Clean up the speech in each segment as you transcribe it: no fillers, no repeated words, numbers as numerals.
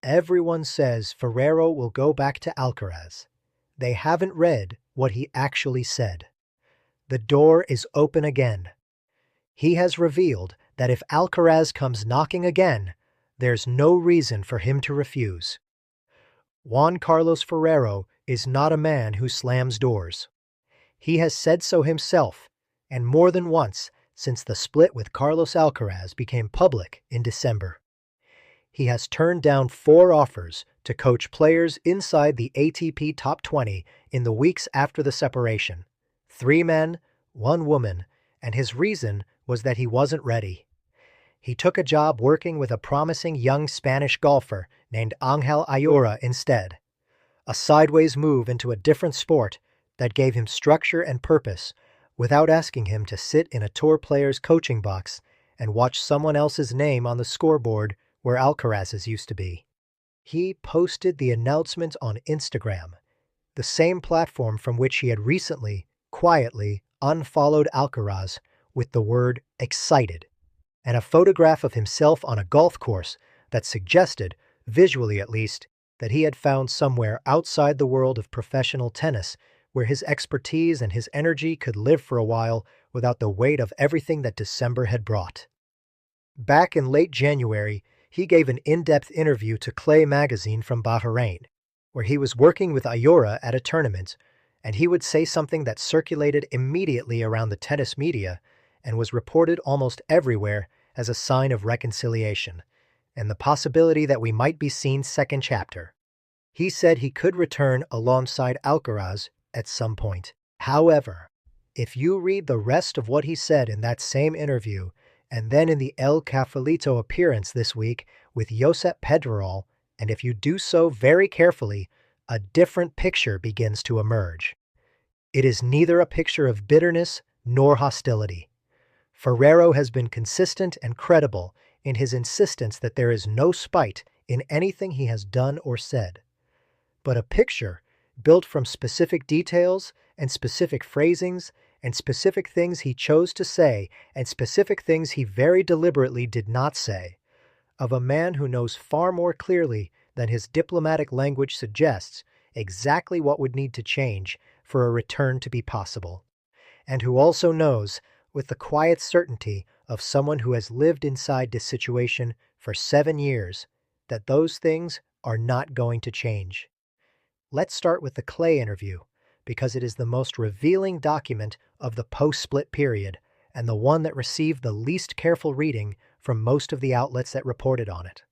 Everyone says Ferrero will go back to Alcaraz. They haven't read what he actually said. The door is open again. He has revealed that if Alcaraz comes knocking again, there's no reason for him to refuse. Juan Carlos Ferrero is not a man who slams doors. He has said so himself, and more than once since the split with Carlos Alcaraz became public in December. He has turned down 4 offers to coach players inside the ATP Top 20 in the weeks after the separation. 3 men, 1 woman, and his reason was that he wasn't ready. He took a job working with a promising young Spanish golfer named Ángel Ayora instead. A sideways move into a different sport that gave him structure and purpose without asking him to sit in a tour player's coaching box and watch someone else's name on the scoreboard where Alcaraz's used to be. He posted the announcement on Instagram, the same platform from which he had recently, quietly, unfollowed Alcaraz with the word excited, and a photograph of himself on a golf course that suggested, visually at least, that he had found somewhere outside the world of professional tennis where his expertise and his energy could live for a while without the weight of everything that December had brought. Back in late January, he gave an in-depth interview to Clay magazine from Bahrain, where he was working with Ayora at a tournament, and he would say something that circulated immediately around the tennis media and was reported almost everywhere as a sign of reconciliation, and the possibility that we might be seen second chapter. He said he could return alongside Alcaraz at some point. However, if you read the rest of what he said in that same interview, and then in the El Cafelito appearance this week with Josep Pedrerol, and if you do so very carefully, a different picture begins to emerge. It is neither a picture of bitterness nor hostility. Ferrero has been consistent and credible in his insistence that there is no spite in anything he has done or said, but a picture built from specific details and specific phrasings and specific things he chose to say and specific things he very deliberately did not say, of a man who knows far more clearly than his diplomatic language suggests exactly what would need to change for a return to be possible, and who also knows, with the quiet certainty of someone who has lived inside this situation for 7 years, that those things are not going to change. Let's start with the Clay interview, because it is the most revealing document of the post-split period and the one that received the least careful reading from most of the outlets that reported on it.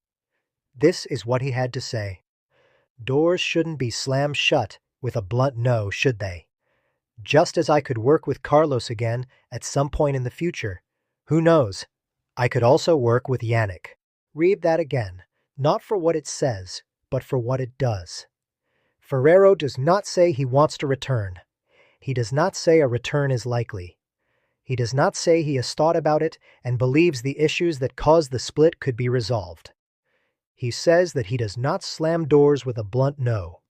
This is what he had to say. Doors shouldn't be slammed shut with a blunt no, should they? Just as I could work with Carlos again at some point in the future, who knows? I could also work with Yannick. Read that again, not for what it says, but for what it does. Ferrero does not say he wants to return. He does not say a return is likely. He does not say he has thought about it and believes the issues that caused the split could be resolved. He says that he does not slam doors with a blunt no.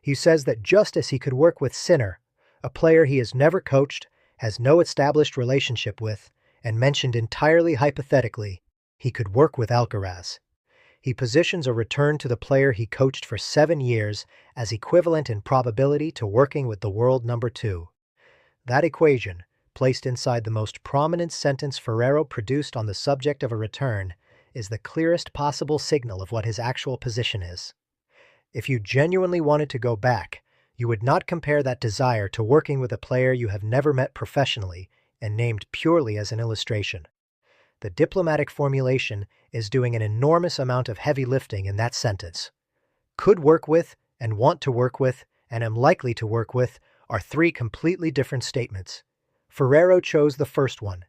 He says that just as he could work with Sinner, a player he has never coached, has no established relationship with, and mentioned entirely hypothetically, he could work with Alcaraz. He positions a return to the player he coached for 7 years as equivalent in probability to working with the world number 2. That equation, placed inside the most prominent sentence Ferrero produced on the subject of a return, is the clearest possible signal of what his actual position is. If you genuinely wanted to go back, you would not compare that desire to working with a player you have never met professionally and named purely as an illustration. The diplomatic formulation is doing an enormous amount of heavy lifting in that sentence. Could work with, and want to work with, and am likely to work with are 3 completely different statements. Ferrero chose the first one.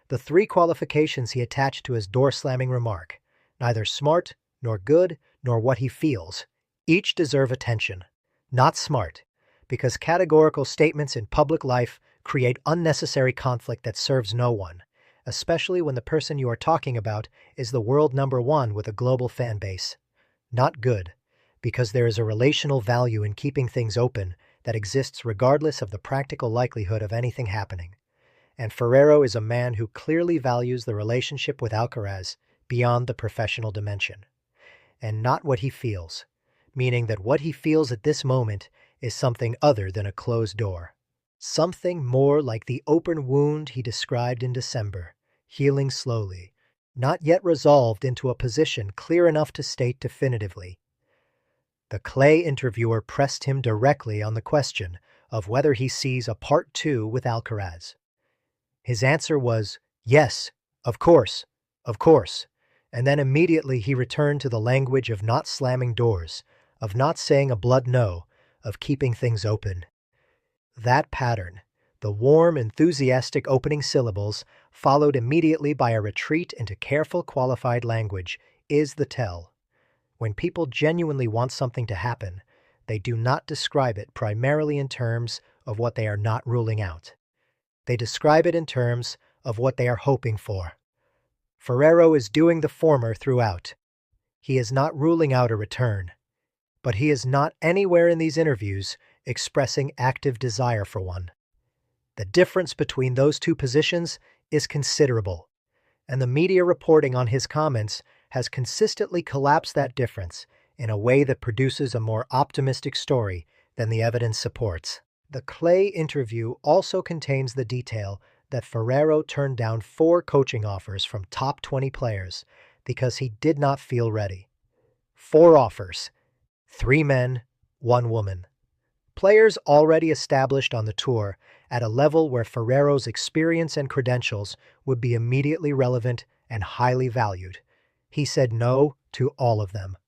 The 3 qualifications he attached to his door-slamming remark, neither smart, nor good, nor what he feels, each deserve attention. Not smart, because categorical statements in public life create unnecessary conflict that serves no one, especially when the person you are talking about is the world number 1 with a global fan base. Not good, because there is a relational value in keeping things open that exists regardless of the practical likelihood of anything happening. And Ferrero is a man who clearly values the relationship with Alcaraz beyond the professional dimension. and not what he feels, meaning that what he feels at this moment is something other than a closed door. Something more like the open wound he described in December, healing slowly, not yet resolved into a position clear enough to state definitively. The Clay interviewer pressed him directly on the question of whether he sees a part 2 with Alcaraz. His answer was, yes, of course, and then immediately he returned to the language of not slamming doors, of not saying a blood no, of keeping things open. That pattern, the warm, enthusiastic opening syllables, followed immediately by a retreat into careful, qualified language, is the tell. When people genuinely want something to happen, they do not describe it primarily in terms of what they are not ruling out. They describe it in terms of what they are hoping for. Ferrero is doing the former throughout. He is not ruling out a return, but he is not anywhere in these interviews expressing active desire for one. The difference between those two positions is considerable, and the media reporting on his comments has consistently collapsed that difference in a way that produces a more optimistic story than the evidence supports. The Clay interview also contains the detail that Ferrero turned down 4 coaching offers from top 20 players because he did not feel ready. 4 offers, 3 men, 1 woman. Players already established on the tour at a level where Ferrero's experience and credentials would be immediately relevant and highly valued. He said no to all of them.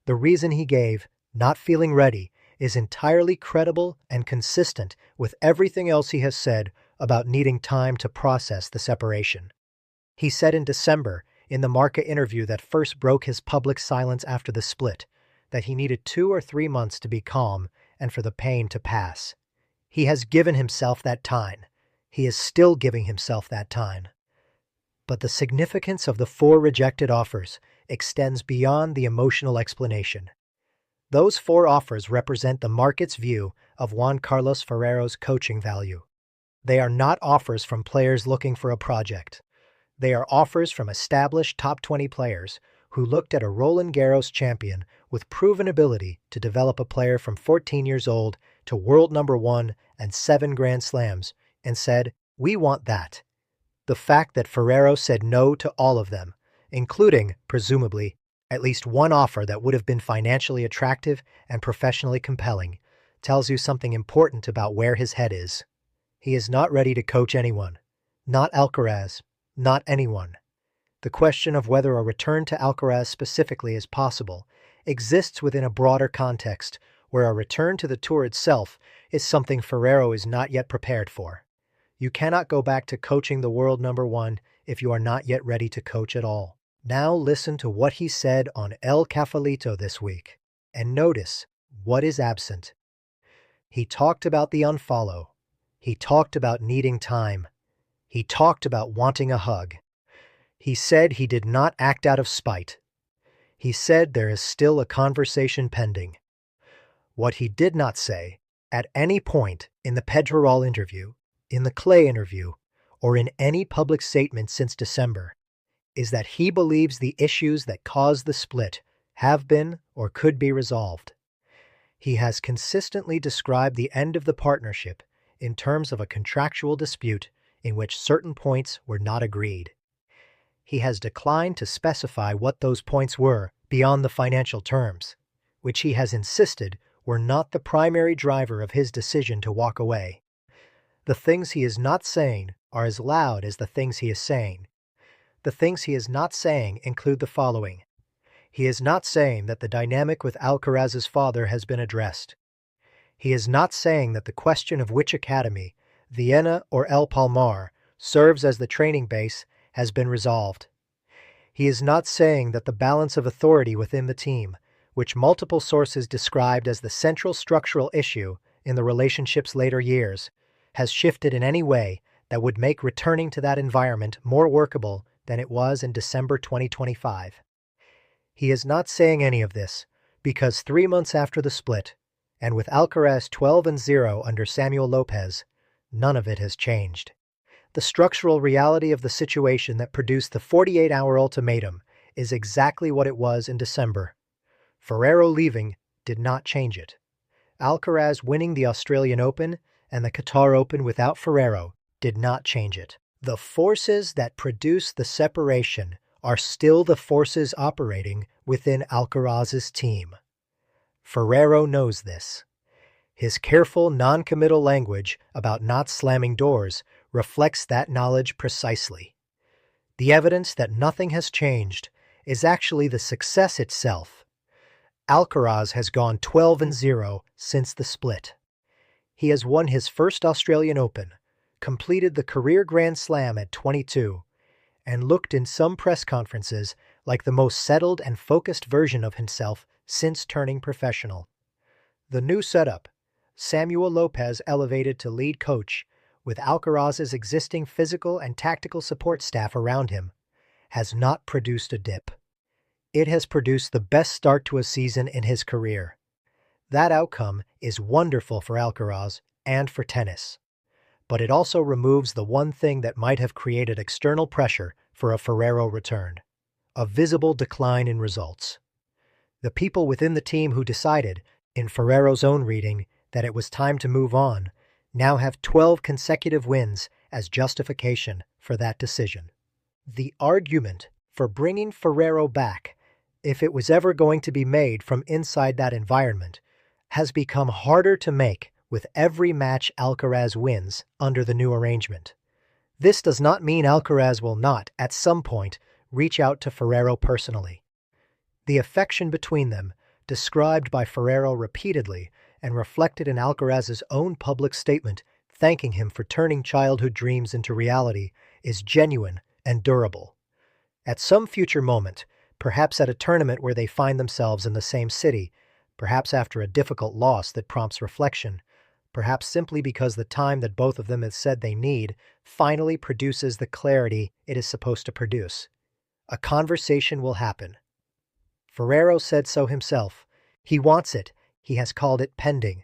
The reason he gave, not feeling ready, is entirely credible and consistent with everything else he has said about needing time to process the separation. He said in December, in the Marca interview that first broke his public silence after the split, that he needed 2 or 3 months to be calm and for the pain to pass. He has given himself that time. He is still giving himself that time. But the significance of the 4 rejected offers extends beyond the emotional explanation. Those 4 offers represent the market's view of Juan Carlos Ferrero's coaching value. They are not offers from players looking for a project. They are offers from established top 20 players who looked at a Roland Garros champion with proven ability to develop a player from 14 years old to world number 1 and 7 Grand Slams and said, "We want that." The fact that Ferrero said no to all of them, including, presumably, at least one offer that would have been financially attractive and professionally compelling, tells you something important about where his head is. He is not ready to coach anyone. Not Alcaraz. Not anyone. The question of whether a return to Alcaraz specifically is possible exists within a broader context where a return to the tour itself is something Ferrero is not yet prepared for. You cannot go back to coaching the world number 1 if you are not yet ready to coach at all. Now listen to what he said on El Cafelito this week, and notice what is absent. He talked about the unfollow. He talked about needing time. He talked about wanting a hug. He said he did not act out of spite. He said there is still a conversation pending. What he did not say, at any point in the Pedrerol interview, in the Clay interview, or in any public statement since December, is that he believes the issues that caused the split have been or could be resolved. He has consistently described the end of the partnership in terms of a contractual dispute in which certain points were not agreed. He has declined to specify what those points were beyond the financial terms, which he has insisted were not the primary driver of his decision to walk away. The things he is not saying are as loud as the things he is saying. The things he is not saying include the following. He is not saying that the dynamic with Alcaraz's father has been addressed. He is not saying that the question of which academy, Vienna or El Palmar, serves as the training base has been resolved. He is not saying that the balance of authority within the team, which multiple sources described as the central structural issue in the relationship's later years, has shifted in any way that would make returning to that environment more workable than it was in December 2025. He is not saying any of this because 3 months after the split, and with Alcaraz 12-0 under Samuel Lopez, none of it has changed. The structural reality of the situation that produced the 48-hour ultimatum is exactly what it was in December. Ferrero leaving did not change it. Alcaraz winning the Australian Open and the Qatar Open without Ferrero did not change it. The forces that produce the separation are still the forces operating within Alcaraz's team. Ferrero knows this. His careful, non-committal language about not slamming doors reflects that knowledge precisely. The evidence that nothing has changed is actually the success itself. Alcaraz has gone 12-0 since the split. He has won his first Australian Open, completed the career Grand Slam at 22, and looked in some press conferences like the most settled and focused version of himself since turning professional. The new setup, Samuel Lopez elevated to lead coach, with Alcaraz's existing physical and tactical support staff around him, has not produced a dip. It has produced the best start to a season in his career. That outcome is wonderful for Alcaraz and for tennis. But it also removes the one thing that might have created external pressure for a Ferrero return: a visible decline in results. The people within the team who decided, in Ferrero's own reading, that it was time to move on, now have 12 consecutive wins as justification for that decision. The argument for bringing Ferrero back, if it was ever going to be made from inside that environment, has become harder to make with every match Alcaraz wins under the new arrangement. This does not mean Alcaraz will not, at some point, reach out to Ferrero personally. The affection between them, described by Ferrero repeatedly and reflected in Alcaraz's own public statement thanking him for turning childhood dreams into reality, is genuine and durable. At some future moment, perhaps at a tournament where they find themselves in the same city, perhaps after a difficult loss that prompts reflection, perhaps simply because the time that both of them have said they need finally produces the clarity it is supposed to produce, a conversation will happen. Ferrero said so himself. He wants it. He has called it pending.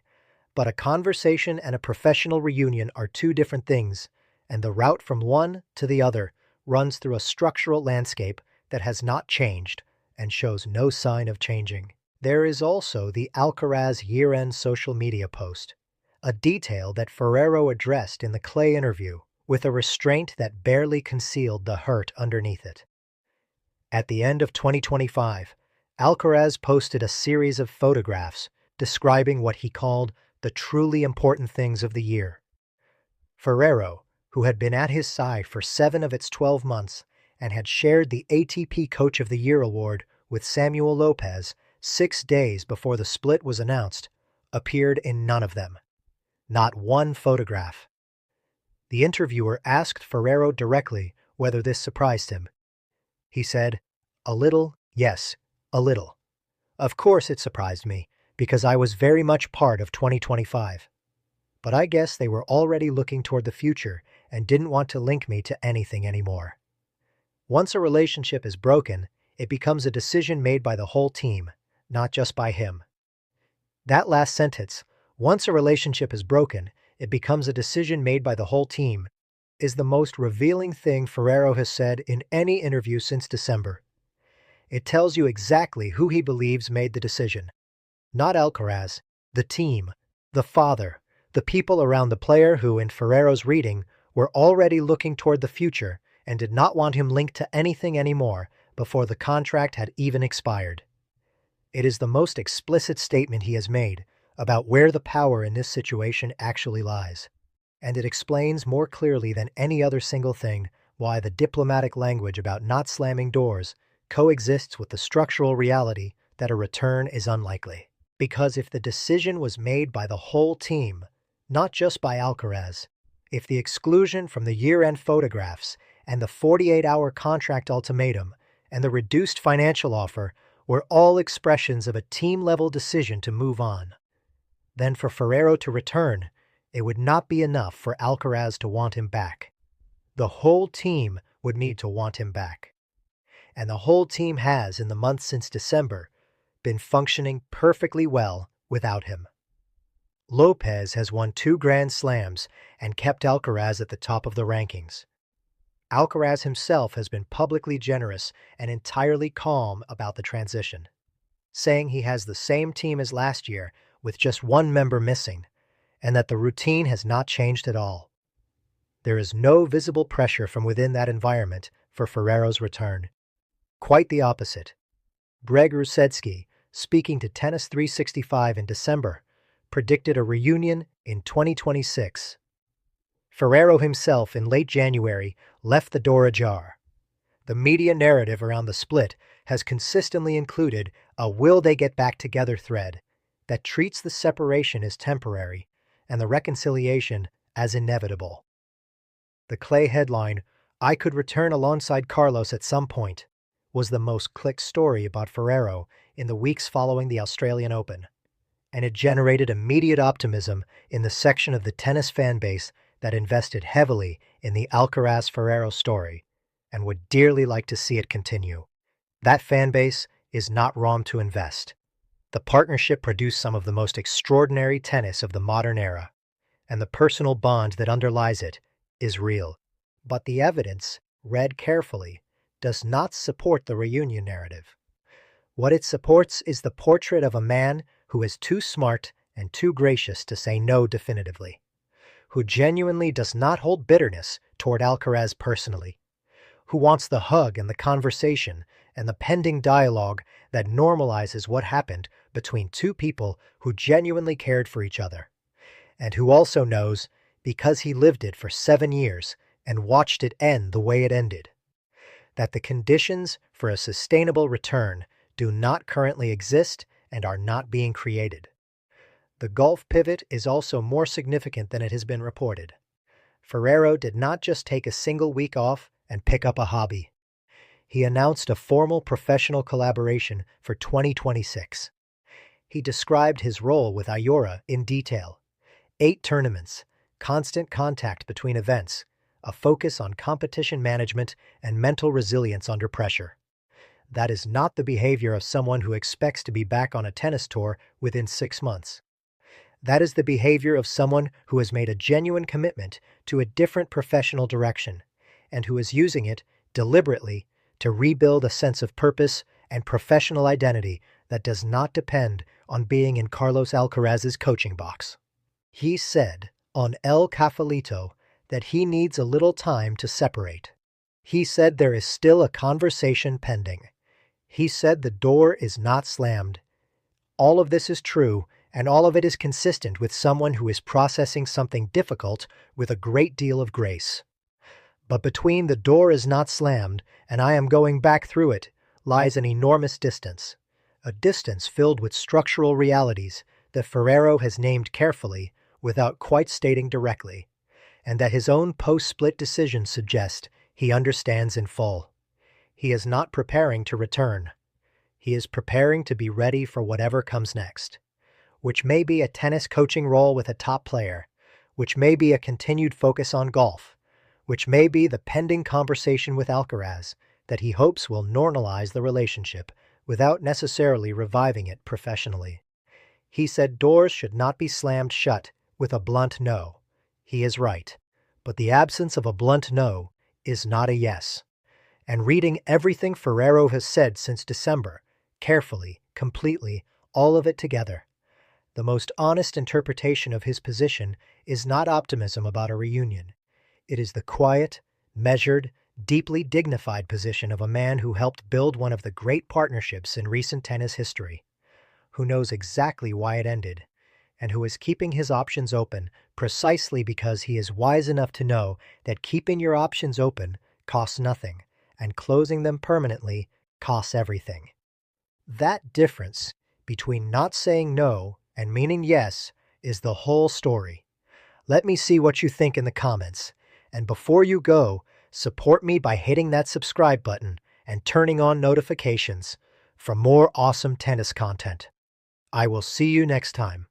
But a conversation and a professional reunion are two different things, and the route from one to the other runs through a structural landscape that has not changed and shows no sign of changing. There is also the Alcaraz year-end social media post, a detail that Ferrero addressed in the Clay interview with a restraint that barely concealed the hurt underneath it. At the end of 2025, Alcaraz posted a series of photographs describing what he called the truly important things of the year. Ferrero, who had been at his side for 7 of its 12 months and had shared the ATP Coach of the Year award with Samuel Lopez 6 days before the split was announced, appeared in none of them. Not one photograph. The interviewer asked Ferrero directly whether this surprised him. He said, "A little, yes, a little. Of course it surprised me, because I was very much part of 2025. But I guess they were already looking toward the future and didn't want to link me to anything anymore." Once a relationship is broken, it becomes a decision made by the whole team, not just by him. That last sentence, "once a relationship is broken, it becomes a decision made by the whole team," is the most revealing thing Ferrero has said in any interview since December. It tells you exactly who he believes made the decision. Not Alcaraz, the team, the father, the people around the player who, in Ferrero's reading, were already looking toward the future and did not want him linked to anything anymore before the contract had even expired. It is the most explicit statement he has made about where the power in this situation actually lies, and it explains more clearly than any other single thing why the diplomatic language about not slamming doors coexists with the structural reality that a return is unlikely. Because if the decision was made by the whole team, not just by Alcaraz, if the exclusion from the year-end photographs and the 48-hour contract ultimatum and the reduced financial offer were all expressions of a team-level decision to move on, then for Ferrero to return, it would not be enough for Alcaraz to want him back. The whole team would need to want him back. And the whole team has, in the months since December, been functioning perfectly well without him. Lopez has won 2 Grand Slams and kept Alcaraz at the top of the rankings. Alcaraz himself has been publicly generous and entirely calm about the transition. saying he has the same team as last year with just one member missing, and that the routine has not changed at all. There is no visible pressure from within that environment for Ferrero's return. Quite the opposite. Greg Rusetsky, speaking to Tennis 365 in December, predicted a reunion in 2026. Ferrero himself, in late January, left the door ajar. The media narrative around the split has consistently included a "will they get back together" thread that treats the separation as temporary and the reconciliation as inevitable. The Clay headline, "I could return alongside Carlos at some point," was the most clicked story about Ferrero in the weeks following the Australian Open, and it generated immediate optimism in the section of the tennis fan base that invested heavily in the Alcaraz-Ferrero story and would dearly like to see it continue. That fan base is not wrong to invest. The partnership produced some of the most extraordinary tennis of the modern era, and the personal bond that underlies it is real. But the evidence, read carefully, does not support the reunion narrative. What it supports is the portrait of a man who is too smart and too gracious to say no definitively, who genuinely does not hold bitterness toward Alcaraz personally, who wants the hug and the conversation and the pending dialogue that normalizes what happened between two people who genuinely cared for each other, and who also knows, because he lived it for 7 years and watched it end the way it ended, that the conditions for a sustainable return do not currently exist and are not being created. The golf pivot is also more significant than it has been reported. Ferrero did not just take a single week off and pick up a hobby. He announced a formal professional collaboration for 2026. He described his role with Ayora in detail. 8 tournaments, constant contact between events, a focus on competition management and mental resilience under pressure. That is not the behavior of someone who expects to be back on a tennis tour within 6 months. That is the behavior of someone who has made a genuine commitment to a different professional direction and who is using it deliberately to rebuild a sense of purpose and professional identity that does not depend on being in Carlos Alcaraz's coaching box. He said on El Cafelito that he needs a little time to separate. He said there is still a conversation pending. He said the door is not slammed. All of this is true, and all of it is consistent with someone who is processing something difficult with a great deal of grace. But between "the door is not slammed" and "I am going back through it" lies an enormous distance, a distance filled with structural realities that Ferrero has named carefully without quite stating directly, and that his own post-split decisions suggest he understands in full. He is not preparing to return. He is preparing to be ready for whatever comes next, which may be a tennis coaching role with a top player, which may be a continued focus on golf, which may be the pending conversation with Alcaraz that he hopes will normalize the relationship without necessarily reviving it professionally. He said doors should not be slammed shut with a blunt no. He is right, but the absence of a blunt no is not a yes. And reading everything Ferrero has said since December, carefully, completely, all of it together, the most honest interpretation of his position is not optimism about a reunion. It is the quiet, measured, deeply dignified position of a man who helped build one of the great partnerships in recent tennis history, who knows exactly why it ended, and who is keeping his options open precisely because he is wise enough to know that keeping your options open costs nothing, and closing them permanently costs everything. That difference between not saying no and meaning yes is the whole story. Let me see what you think in the comments. And before you go, support me by hitting that subscribe button and turning on notifications for more awesome tennis content. I will see you next time.